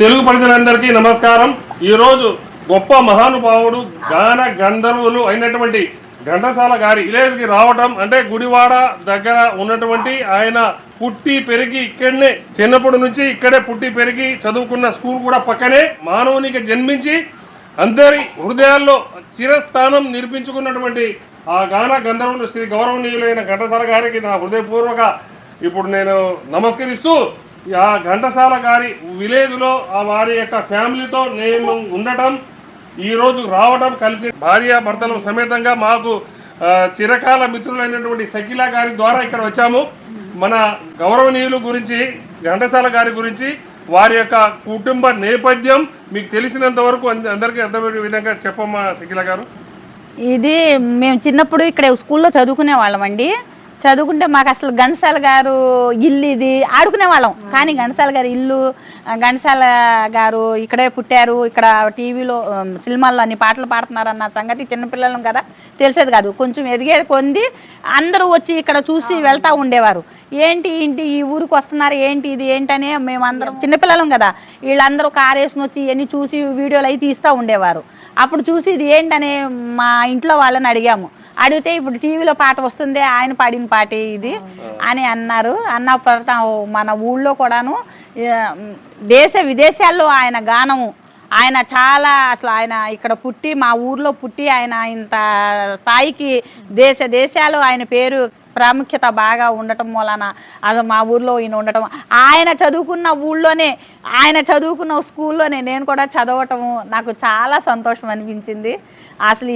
తెలుగు ప్రజలందరికీ నమస్కారం. ఈరోజు గొప్ప మహానుభావుడు గాన గంధర్వులు అయినటువంటి ఘంటసాల గారి విలేజ్కి రావటం అంటే గుడివాడ దగ్గర ఉన్నటువంటి ఆయన పుట్టి పెరిగి ఇక్కడనే చిన్నప్పటి నుంచి ఇక్కడే పుట్టి పెరిగి చదువుకున్న స్కూల్ కూడా పక్కనే మానవునికి జన్మించి అందరి హృదయాల్లో చిరస్థానం నిర్మించుకున్నటువంటి ఆ గాన గంధర్వులు శ్రీ గౌరవనీయులైన ఘంటసాల గారికి నా హృదయపూర్వక ఇప్పుడు నేను నమస్కరిస్తూ ఆ ఘంటసాల గారి విలేజ్లో వారి యొక్క ఫ్యామిలీతో నేను ఉండటం ఈరోజు రావడం కలిసి భార్యాభర్తలు సమేతంగా మాకు చిరకాల మిత్రులైనటువంటి సకీలా గారి ద్వారా ఇక్కడ వచ్చాము. మన గౌరవనీయులు గురించి ఘంటసాల గారి గురించి వారి యొక్క కుటుంబ నేపథ్యం మీకు తెలిసినంత వరకు అందరికీ అర్థమయ్యే విధంగా చెప్పమ్మా సకీలా గారు. ఇది మేము చిన్నప్పుడు ఇక్కడ స్కూల్లో చదువుకునే వాళ్ళమండి. చదువుకుంటే మాకు అసలు ఘంటసాల గారు ఇల్లు ఇది ఆడుకునే వాళ్ళం. కానీ ఘంటసాల గారి ఇల్లు, ఘంటసాల గారు ఇక్కడే పుట్టారు, ఇక్కడ టీవీలో సినిమాల్లో అన్ని పాటలు పాడుతున్నారన్న సంగతి చిన్నపిల్లలం కదా తెలిసేది కాదు. కొంచెం ఎదిగే కొంది అందరూ వచ్చి ఇక్కడ చూసి వెళ్తూ ఉండేవారు. ఏంటి ఈ ఊరికి వస్తున్నారు, ఏంటి ఇది ఏంటనే మేమందరం చిన్నపిల్లలం కదా, వీళ్ళందరూ కారు వేసుకుని వచ్చి ఇవన్నీ చూసి వీడియోలు అవి తీస్తూ ఉండేవారు. అప్పుడు చూసి ఇది ఏంటనే మా ఇంట్లో వాళ్ళని అడిగితే ఇప్పుడు టీవీలో పాట వస్తుంది, ఆయన పాడిన పాటే ఇది అని అన్నారు. అన్న మన ఊళ్ళో కూడాను దేశ విదేశాల్లో ఆయన గానము, ఆయన చాలా అసలు ఆయన ఇక్కడ పుట్టి మా ఊర్లో పుట్టి ఆయన ఇంత స్థాయికి దేశాలు ఆయన పేరు ప్రాముఖ్యత బాగా ఉండటం వలన అది మా ఊర్లో ఈయన ఉండటం, ఆయన చదువుకున్న ఊళ్ళోనే ఆయన చదువుకున్న స్కూల్లోనే నేను కూడా చదవటము నాకు చాలా సంతోషం అనిపించింది. అసలు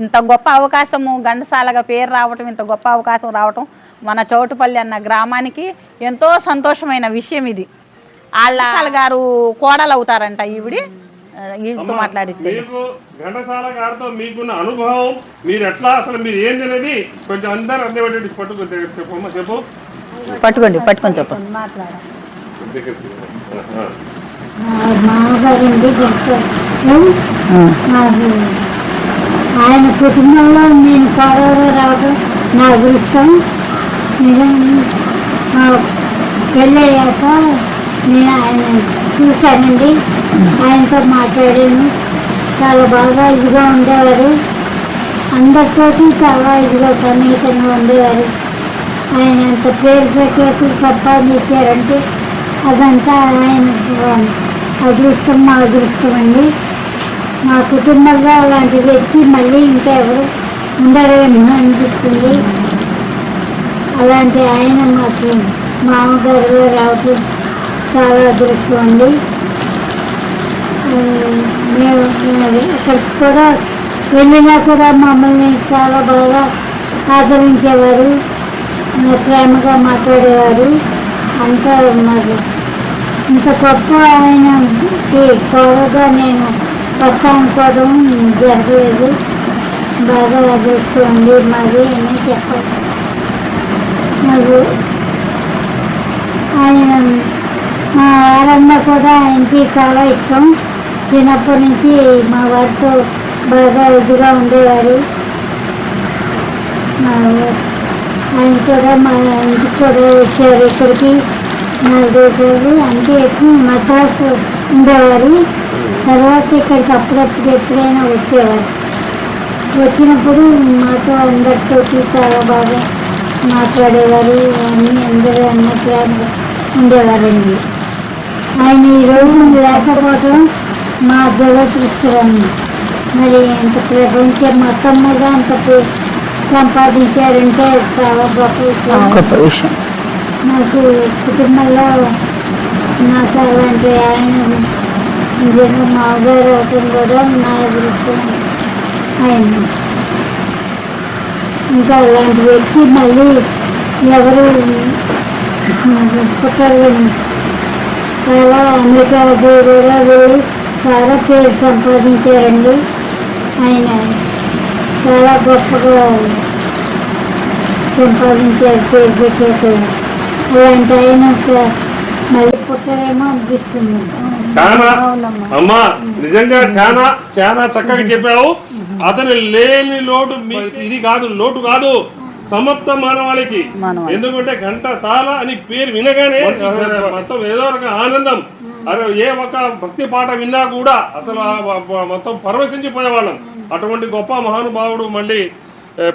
ఇంత గొప్ప అవకాశము ఘంటసాలగా పేరు రావటం, ఇంత గొప్ప అవకాశం రావటం మన చౌటుపల్లి అన్న గ్రామానికి ఎంతో సంతోషమైన విషయం ఇది. వాళ్ళ గారు కోడలు అవుతారంట ఈవిడి. వీళ్ళతో మాట్లాడితే ఘంటసాల గారితో మీకున్న అనుభవం మీరు ఎట్లా అసలు మీరు ఏంది అనేది కొంచెం అందరూ అర్థమయ్యేటట్టు పట్టుకొని చెప్పండి. ఆయన కుటుంబంలో నేను కోడలు రావడం నా అదృష్టం. పెళ్ళయ్యాక నేను ఆయన చూశానండి, ఆయనతో మాట్లాడాను. చాలా బాగా ఇదిగా ఉండేవారు, అందరితోటి చాలా ఇదిగా సన్నిహితంగా ఉండేవారు. ఆయన ఎంత పేరు ప్రఖ్యాతులు సంపాదించారంటే అదంతా ఆయన అదృష్టం, మా అదృష్టం అండి. మా కుటుంబంలో అలాంటి వ్యక్తి మళ్ళీ ఇంకా ఎవరు ఉండరేమో అనిపిస్తుంది. అలాంటి ఆయన మాకు మామగారుగా రావటం చాలా అదృష్టం అండి. మేము అక్కడికి కూడా వెళ్ళినా కూడా మమ్మల్ని చాలా బాగా ఆదరించేవారు, ప్రేమగా మాట్లాడేవారు. అంతా మాకు ఇంత గొప్ప ఆయనకి కోడగా నేను వస్తానుకోవడం జరగలేదు. బాగా అదృష్టం అండి మాది అని చెప్పాలి. నాకు ఆయన మా వారమ్మ కూడా ఆయనకి చాలా ఇష్టం. చిన్నప్పటి నుంచి మా వారితో బాగా ఇదిగా ఉండేవారు. ఆయన కూడా మా ఇంటికి కూడా వచ్చారు ఇక్కడికి 4 రోజులు. అంటే ఎక్కువ మద్రాసు ఉండేవారు, తర్వాత ఇక్కడికి అప్పుడప్పుడు ఎప్పుడైనా వచ్చేవారు. వచ్చినప్పుడు మాతో అందరితో చాలా బాగా మాట్లాడేవారు, అందరూ అన్నట్టు ఉండేవారండి. ఆయన ఈరోజు లేకపోవడం మా దురదృష్టం. మరి అంత ప్రపంచం మొత్తం మీద అంత సంపాదించారంటే చాలా గొప్ప విషయం. నాకు కుటుంబంలో నాకు అలాంటి ఆయన నిజంగా మామగారు అవటం కూడా నా అదృష్టం. ఆయన ఇంకా అలాంటి వ్యక్తి మళ్ళీ ఎవరు పుట్టలేదు. చాలా అమెరికా కూడా వెళ్ళి చాలా పేరు సంపాదించారండి. ఆయన చాలా గొప్పగా సంపాదించారు, పేరు పెట్టారు. అలాంటి ఆయన మళ్ళీ పుట్టారేమో అనిపిస్తుంది. చాలా అమ్మా నిజంగా చాలా చాలా చక్కగా చెప్పావు. అతను లేని లోటు ఇది కాదు, లోటు కాదు, సమస్త మానవాళికి. ఎందుకంటే ఘంటసాల అని పేరు వినగానే మొత్తం ఏదో ఒక ఆనందం. అరే ఏ ఒక్క భక్తి పాట విన్నా కూడా అసలు మొత్తం పరవశించిపోయేవాళ్ళం. అటువంటి గొప్ప మహానుభావుడు మళ్ళీ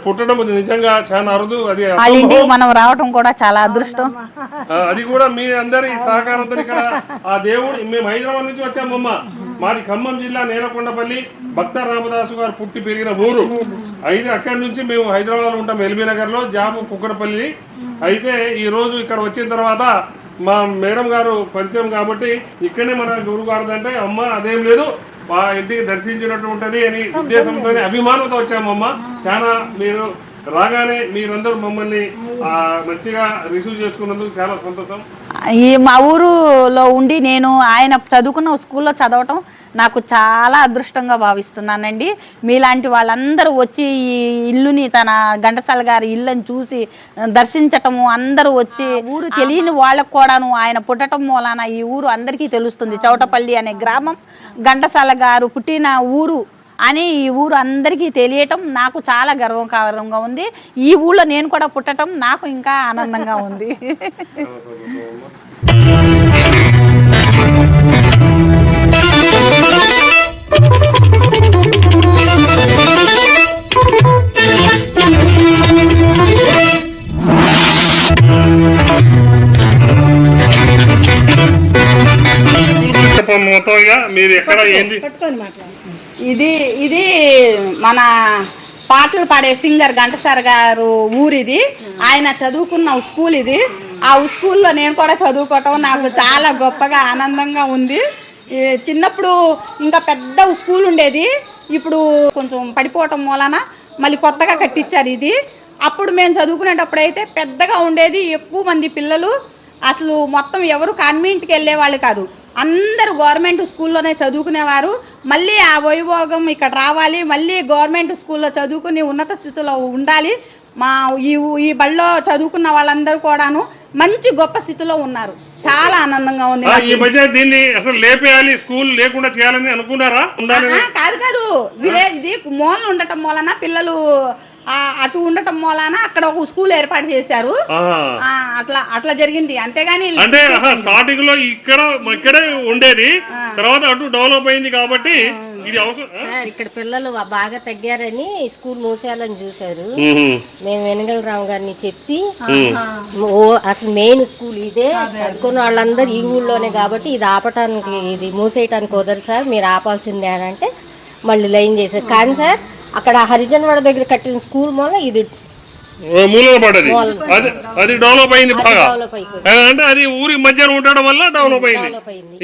పుట్టడం నిజంగా చాలా అరుదు. అది మనం రావటం కూడా చాలా అదృష్టం. అది కూడా మీ అందరి సహకారంతో ఇక్కడ ఆ దేవుడు, మేము హైదరాబాద్ నుంచి వచ్చామమ్మ. మాది ఖమ్మం జిల్లా నేలకొండపల్లి, భక్త రామదాసు గారు పుట్టి పెరిగిన ఊరు. అయితే అక్కడి నుంచి మేము హైదరాబాద్లో ఉంటాం, ఎల్బీ నగర్లో, జాబ్ కుక్కడపల్లి. అయితే ఈ రోజు ఇక్కడ వచ్చిన తర్వాత మా మేడం గారు పరిచయం కాబట్టి ఇక్కడనే మన గురువు గారు అంటే అమ్మ అదేం లేదు మా ఇంటికి దర్శించినట్టు ఉంటుంది అని ఉద్దేశంతోనే అభిమానంతో వచ్చామమ్మ. చాలా మీరు రాగానే మీరందరూ మమ్మల్ని మంచిగా రిసీవ్ చేసుకున్నందుకు చాలా సంతోషం. ఈ మా ఊరులో ఉండి నేను ఆయన చదువుకున్న స్కూల్లో చదవటం నాకు చాలా అదృష్టంగా భావిస్తున్నానండి. మీలాంటి వాళ్ళందరూ వచ్చి ఈ ఇల్లుని, తన ఘంటసాల గారి ఇల్లుని చూసి దర్శించటము, అందరూ వచ్చి ఊరు తెలియని వాళ్ళకు కూడాను ఆయన పుట్టడం మూలాన ఈ ఊరు అందరికీ తెలుస్తుంది. చౌటపల్లి అనే గ్రామం ఘంటసాల గారు పుట్టిన ఊరు అని ఈ ఊరు అందరికీ తెలియటం నాకు చాలా గర్వకారంగా ఉంది. ఈ ఊళ్ళో నేను కూడా పుట్టడం నాకు ఇంకా ఆనందంగా ఉంది. మీరు ఎక్కడ ఏంటి? ఇది మన పాటలు పాడే సింగర్ ఘంటసాల గారు ఊరిది. ఆయన చదువుకున్న స్కూల్ ఇది. ఆ స్కూల్లో నేను కూడా చదువుకోవటం నాకు చాలా గొప్పగా ఆనందంగా ఉంది. చిన్నప్పుడు ఇంకా పెద్ద స్కూల్ ఉండేది, ఇప్పుడు కొంచెం పడిపోవటం మూలన మళ్ళీ కొత్తగా కట్టించారు ఇది. అప్పుడు మేము చదువుకునేటప్పుడు అయితే పెద్దగా ఉండేది, ఎక్కువ మంది పిల్లలు, అసలు మొత్తం ఎవరు కాన్వెంట్కి వెళ్ళేవాళ్ళు కాదు, అందరూ గవర్నమెంట్ స్కూల్లోనే చదువుకునేవారు. మళ్ళీ ఆ వైభోగం ఇక్కడ రావాలి, మళ్ళీ గవర్నమెంట్ స్కూల్లో చదువుకుని ఉన్నత స్థితిలో ఉండాలి. మా ఈ బడిలో చదువుకున్న వాళ్ళందరూ కూడాను మంచి గొప్ప స్థితిలో ఉన్నారు. చాలా ఆనందంగా ఉంది. ఈ మధ్య దీన్ని అసలు లేపేయాలి, స్కూల్ లేకుండా చేయాలని అనుకున్నారా? కాదు, విలేజ్ ది మూలన ఉండటం మూలన పిల్లలు అటు ఉండటం మూలాన అక్కడ ఒక స్కూల్ ఏర్పాటు చేశారు. అట్లా జరిగింది. అంతేగాని అంటే స్టార్టింగ్ లో ఇక్కడే ఉండేది, తర్వాత అటు డెవలప్ అయింది కాబట్టి ఇది అవసరం. సార్ ఇక్కడ పిల్లలు బాగా తగ్గారని స్కూల్ మూసేయాలని చూసారు. మేము వెనగల రావు గారిని చెప్పి అసలు మెయిన్ స్కూల్ ఇదే, చదువుకున్న వాళ్ళందరూ ఈ ఊళ్ళోనే కాబట్టి ఇది ఆపటానికి, ఇది మూసేయటానికి కుదరదు సార్, మీరు ఆపాల్సిందే అని అంటే మళ్ళీ లైన్ చేశారు. కానీ సార్ అక్కడ హరిజన్వాడ దగ్గర కట్టిన స్కూల్ మూల ఇది మూలన పడ్డది, అది డెవలప్ అయింది బాగా. అంటే అది ఊరి మధ్యలో ఉండడం వల్ల డెవలప్ అయింది.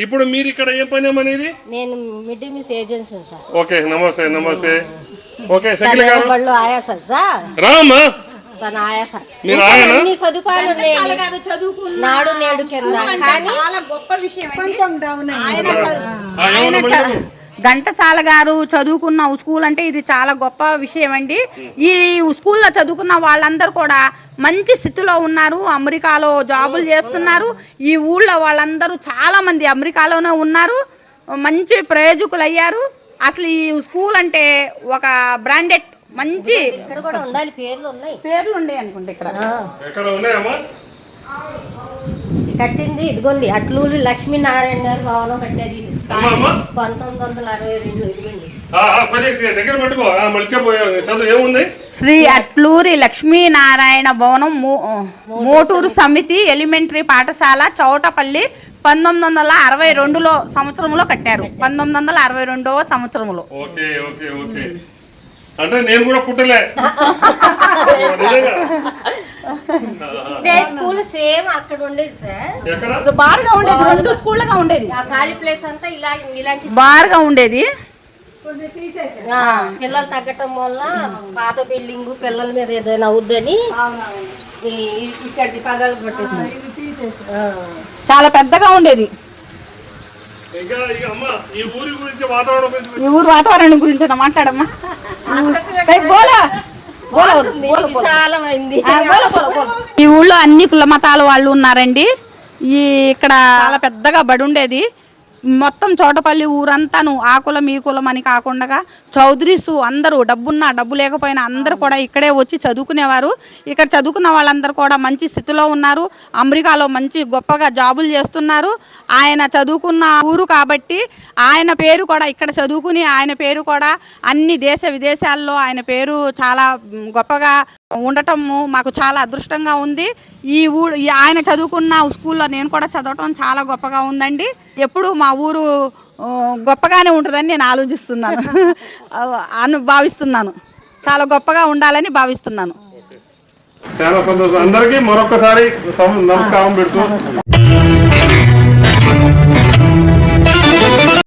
ఇప్పుడు మీరు ఇక్కడ ఏం పని అనేది? నేను mid day meals agency sir. Okay, నమస్తే నమస్తే. ఓకే, ఆయా సార్ రామ్మా, తన ఆయా సార్. మీరు ఆయన అన్ని సదుపాయాలు నాడు నేడు కింద. కానీ ఘంటసాల గారు చదువుకున్న స్కూల్ అంటే ఇది చాలా గొప్ప విషయం అండి. ఈ స్కూల్లో చదువుకున్న వాళ్ళందరూ కూడా మంచి స్థితిలో ఉన్నారు, అమెరికాలో జాబులు చేస్తున్నారు. ఈ ఊళ్ళో వాళ్ళందరూ చాలా మంది అమెరికాలోనే ఉన్నారు, మంచి ప్రయోజకులు అయ్యారు. అసలు ఈ స్కూల్ అంటే ఒక బ్రాండెడ్ మంచి పేర్లు ఉన్నాయి అనుకుంటా. ఇక్కడ ఉన్నాయమ్మా కట్టింది ఇదిగోండి, అట్లూరి లక్ష్మీనారాయణ గారు భవనం కట్టేది 1962. ఇదిగోండి శ్రీ అట్లూరి లక్ష్మీనారాయణ భవనం మోటూరు సమితి ఎలిమెంటరీ పాఠశాల చౌటపల్లి 1962 సంవత్సరంలో కట్టారు. 1962వ సంవత్సరంలో. అంటే నేను కూడా పుట్టలే. స్కూల్ సేమ్ అక్కడ ఉండేది సార్, బాగా ఉండేది, 2 స్కూళ్ళగా ఉండేది. ఆ ఖాళీ ప్లేస్ అంతా ఇలాంటి బాగా ఉండేది. పిల్లలు తగ్గటం వల్ల పాత బిల్డింగ్ పిల్లల మీద ఏదైనా అవుద్దని ఇక్కడికి పగలు పట్టేసారు. చాలా పెద్దగా ఉండేది. ఈ ఊరు వాతావరణం గురించి మాట్లాడమ్మా. ఈ ఊళ్ళో అన్ని కుల మతాల వాళ్ళు ఉన్నారండి. ఇక్కడ చాలా పెద్దగా బడి ఉండేది. మొత్తం చోటపల్లి ఊరంతాను ఆ కులం ఈ కులం అని కాకుండా చౌదరీస్ అందరూ డబ్బున్నా డబ్బు లేకపోయినా అందరూ కూడా ఇక్కడే వచ్చి చదువుకునేవారు. ఇక్కడ చదువుకున్న వాళ్ళందరూ కూడా మంచి స్థితిలో ఉన్నారు. అమెరికాలో మంచి గొప్పగా జాబులు చేస్తున్నారు. ఆయన చదువుకున్న ఊరు కాబట్టి ఆయన పేరు కూడా ఇక్కడ చదువుకుని ఆయన పేరు కూడా అన్ని దేశ విదేశాల్లో ఆయన పేరు చాలా గొప్పగా ఉండటం మాకు చాలా అదృష్టంగా ఉంది. ఆయన చదువుకున్న స్కూల్లో నేను కూడా చదవటం చాలా గొప్పగా ఉందండి. ఎప్పుడు మా ఊరు గొప్పగానే ఉంటుందని నేను ఆలోచిస్తున్నాను భావిస్తున్నాను. చాలా గొప్పగా ఉండాలని భావిస్తున్నాను. చాలా సంతోషం. అందరికీ మరొకసారి నమస్కారం పెడుతూ